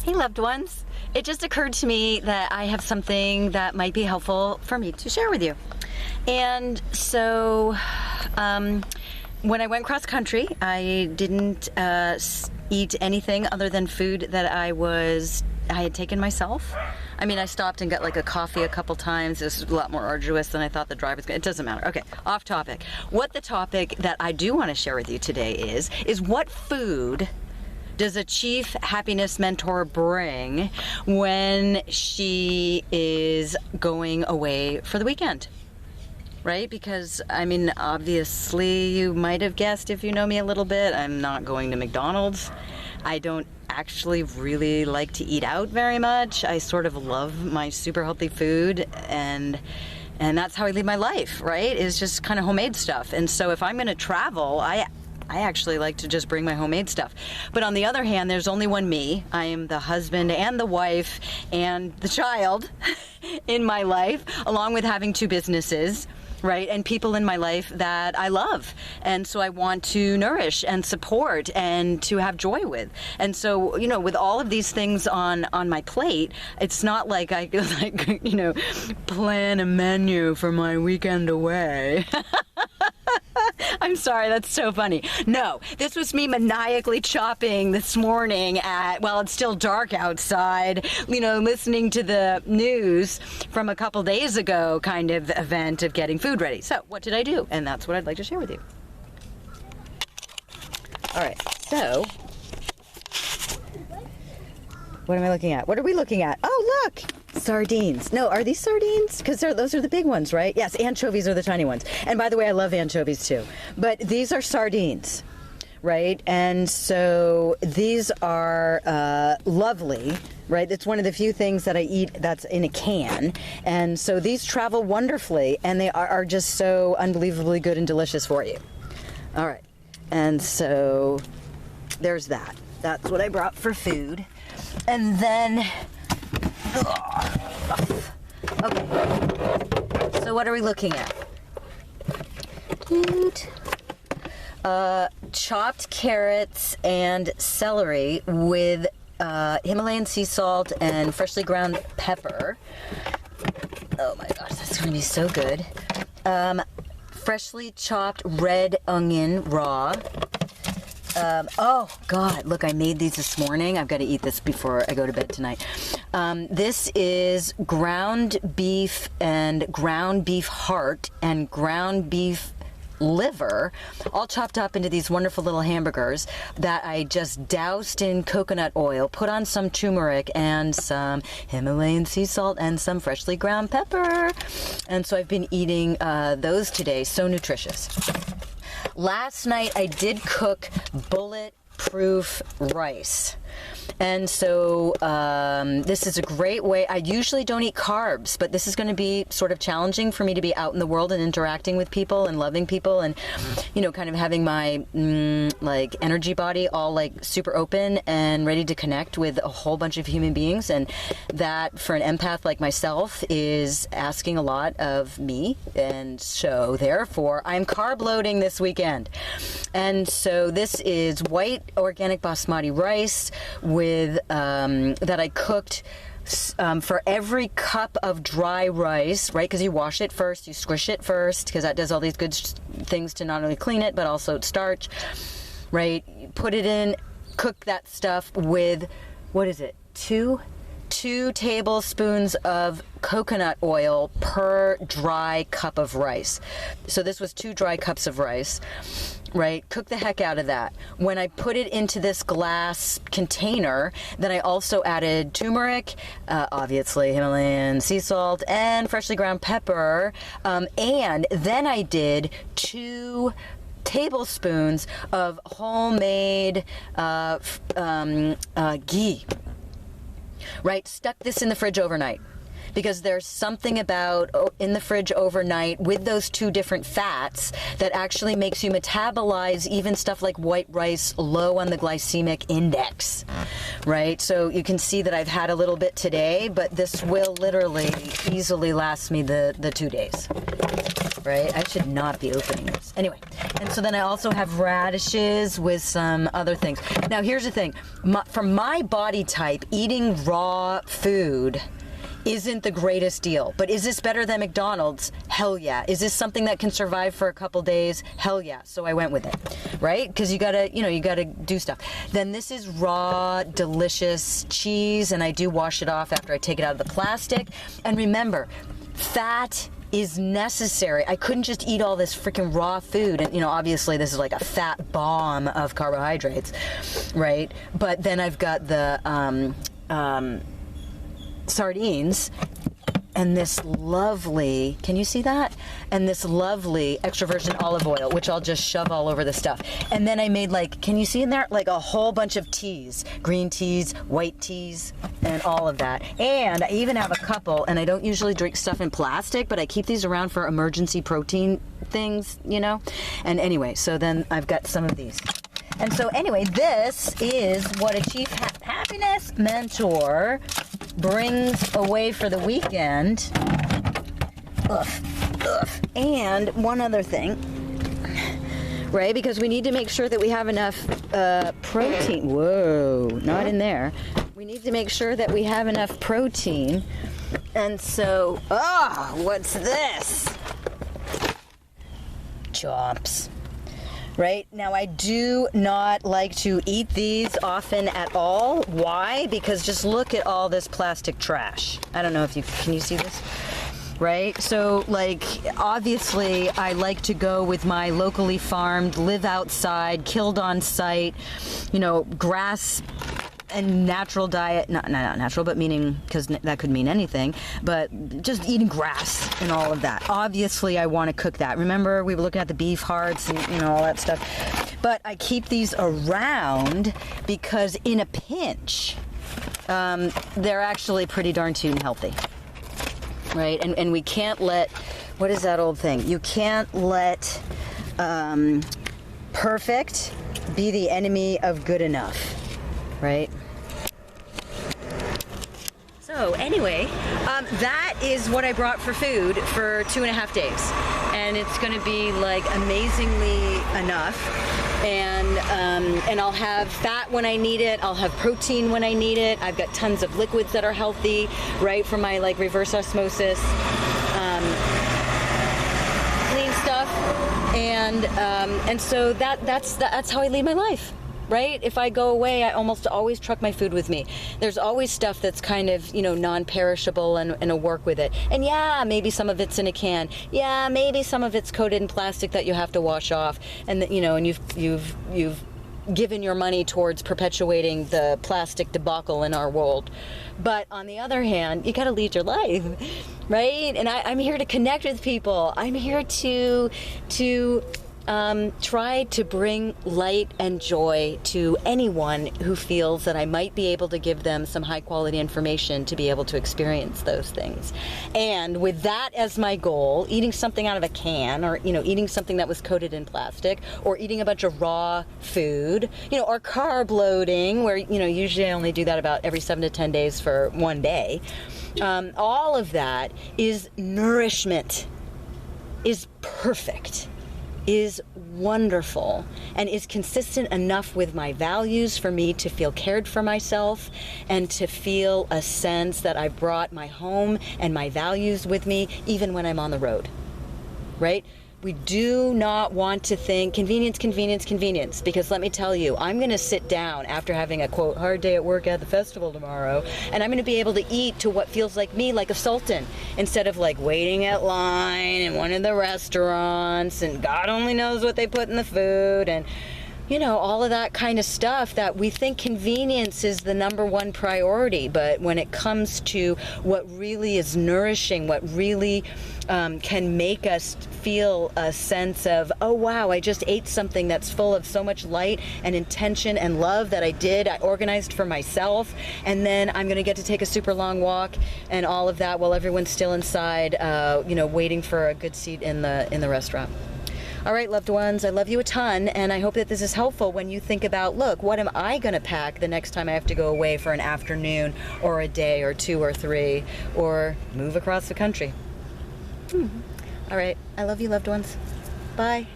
Hey loved ones, it just occurred to me that I have something that might be helpful for me to share with you. And so when I went cross country, I didn't eat anything other than food that I had taken myself. I mean, I stopped and got like a coffee a couple times. It was a lot more arduous than I thought the drive was going to. It doesn't matter. Okay, off topic. What the topic that I do want to share with you today is what food does a chief happiness mentor bring when she is going away for the weekend? Right? Because, I mean, obviously you might have guessed if you know me a little bit, I'm not going to McDonald's. I don't actually really like to eat out very much. I sort of love my super healthy food, and that's how I live my life, right? Is just kind of homemade stuff. And so if I'm going to travel, I actually like to just bring my homemade stuff. But on the other hand, there's only one me. I am the husband and the wife and the child in my life, along with having two businesses, right? And people in my life that I love. And so I want to nourish and support and to have joy with. And so, you know, with all of these things on my plate, it's not like I like, you know, plan a menu for my weekend away. I'm sorry, that's so funny. No, this was me maniacally chopping this morning while it's still dark outside, you know, listening to the news from a couple days ago kind of event of getting food ready. So what did I do? And that's what I'd like to share with you. All right, so what am I looking at? What are we looking at? Oh, look! Sardines. No, are these sardines? Because those are the big ones, right? Yes, anchovies are the tiny ones. And by the way, I love anchovies too. But these are sardines, right? And so these are lovely, right? It's one of the few things that I eat that's in a can. And so these travel wonderfully, and they are just so unbelievably good and delicious for you. All right. And so there's that. That's what I brought for food. And then... Okay, so what are we looking at? Chopped carrots and celery with Himalayan sea salt and freshly ground pepper. Oh my gosh, that's gonna be so good. Freshly chopped red onion raw. Oh God, look, I made these this morning. I've got to eat this before I go to bed tonight. This is ground beef and ground beef heart and ground beef liver, all chopped up into these wonderful little hamburgers that I just doused in coconut oil, put on some turmeric and some Himalayan sea salt and some freshly ground pepper. And so I've been eating those today. So nutritious. Last night I did cook bulletproof rice. And so this is a great way. I usually don't eat carbs, but this is going to be sort of challenging for me to be out in the world and interacting with people and loving people and, you know, kind of having my like energy body all like super open and ready to connect with a whole bunch of human beings. And that for an empath like myself is asking a lot of me. And so therefore I'm carb loading this weekend. And so this is white organic basmati rice with that I cooked for every cup of dry rice, right? Because you wash it first, you squish it first, because that does all these good things to not only clean it, but also starch, right? You put it in, cook that stuff with, what is it, two tablespoons of coconut oil per dry cup of rice. So this was 2 dry cups of rice, right? Cook the heck out of that. When I put it into this glass container, then I also added turmeric, obviously Himalayan sea salt, and freshly ground pepper. And then I did 2 tablespoons of homemade ghee. Right, stuck this in the fridge overnight. because there's something about in the fridge overnight with those two different fats that actually makes you metabolize even stuff like white rice low on the glycemic index, right? So you can see that I've had a little bit today, but this will literally easily last me the 2 days. Right? I should not be opening this. Anyway, and so then I also have radishes with some other things. Now, here's the thing. For my body type, eating raw food isn't the greatest deal. But is this better than McDonald's? Hell yeah. Is this something that can survive for a couple days? Hell yeah. So I went with it, right? Because you gotta do stuff. Then this is raw, delicious cheese, and I do wash it off after I take it out of the plastic. And remember, fat is necessary. I couldn't just eat all this freaking raw food, and obviously this is like a fat bomb of carbohydrates, right? But then I've got the sardines and this lovely, can you see that? And this lovely extra virgin olive oil, which I'll just shove all over the stuff. And then I made can you see in there? Like a whole bunch of teas, green teas, white teas, and all of that. And I even have a couple, and I don't usually drink stuff in plastic, but I keep these around for emergency protein things, And anyway, so then I've got some of these. And so anyway, this is what a Chief Happiness Mentor brings away for the weekend. Ugh. And one other thing, right? Because we need to make sure that we have enough protein. Whoa, not in there. We need to make sure that we have enough protein. And so, what's this? Chops. Right? Now, I do not like to eat these often at all. Why? Because just look at all this plastic trash. I don't know if can you see this? Right? So, obviously, I like to go with my locally farmed, live outside, killed on site, grass and natural diet, not natural, but meaning, because that could mean anything, but just eating grass and all of that. Obviously, I want to cook that. Remember, we were looking at the beef hearts and, all that stuff. But I keep these around because in a pinch, they're actually pretty darn tootin' healthy, right? And we can't let, what is that old thing? You can't let perfect be the enemy of good enough. Right? So anyway, that is what I brought for food for 2.5 days. And it's going to be amazingly enough. And I'll have fat when I need it. I'll have protein when I need it. I've got tons of liquids that are healthy, right? For my reverse osmosis, clean stuff. And so that's how I lead my life. Right? If I go away, I almost always truck my food with me. There's always stuff that's kind of, non-perishable and I'll work with it. And yeah, maybe some of it's in a can. Yeah, maybe some of it's coated in plastic that you have to wash off. And and you've given your money towards perpetuating the plastic debacle in our world. But on the other hand, you got to lead your life, right? And I'm here to connect with people. I'm here to try to bring light and joy to anyone who feels that I might be able to give them some high quality information to be able to experience those things. And with that as my goal, eating something out of a can, or eating something that was coated in plastic, or eating a bunch of raw food, or carb loading, where usually I only do that about every 7 to 10 days for 1 day. All of that is nourishment, is perfect, is wonderful, and is consistent enough with my values for me to feel cared for myself and to feel a sense that I brought my home and my values with me even when I'm on the road, right? We do not want to think convenience, convenience, convenience, because let me tell you, I'm going to sit down after having a, quote, hard day at work at the festival tomorrow, and I'm going to be able to eat to what feels like me, like a sultan, instead of waiting at line in one of the restaurants, and God only knows what they put in the food, and you know, all of that kind of stuff that we think convenience is the #1 priority. But when it comes to what really is nourishing, what really can make us feel a sense of, oh wow, I just ate something that's full of so much light and intention and love that I organized for myself, and then I'm gonna get to take a super long walk and all of that while everyone's still inside, you know, waiting for a good seat in the restaurant. All right, loved ones, I love you a ton, and I hope that this is helpful when you think about, look, what am I gonna pack the next time I have to go away for an afternoon or a day or 2 or 3 or move across the country. All right, I love you, loved ones. Bye.